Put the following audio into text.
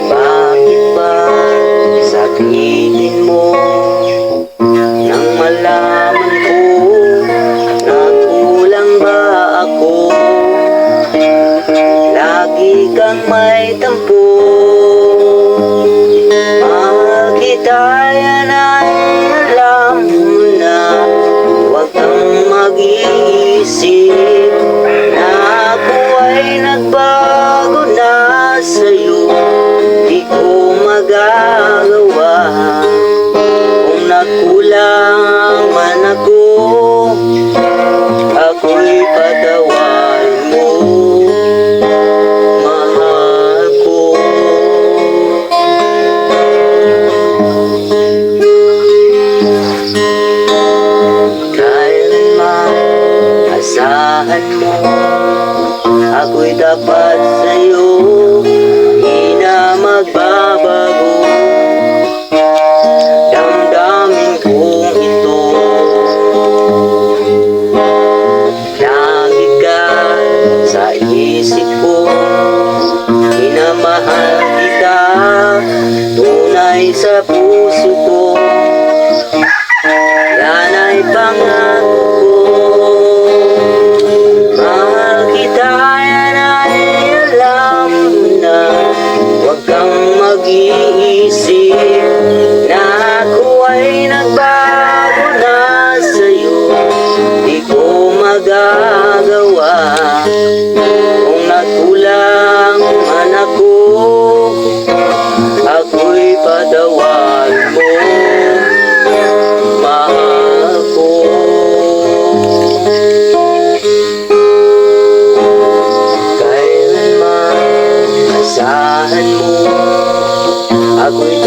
Bakit ba sabihin mo nang malaman ko na kulang ba ako? Lagi kang may tampo. Mahal kita, yan ay alam mo na. Huwag kang mag-iisip na ako ay nagbago na sa'yo. Di ko magagawa kung nagkulang man ako. Ako'y patawan mo, mahal ko. Kailanman asahan mo, ako'y tapat sa'yo, di na magbabago. Damdamin kong ito, lagi ka sa isip ko. Minamahal kita, tunay sa puso ko. Yan ay pangako ko. Mahal kita, yan ay alam mo na. Huwag kang mag-iisip na ako ay nagbago na sa'yo. Di ko magagawa kung nagkulang man ako. Ako'y patawan mo, mahal ko. Kailanman asahan mo, ako'y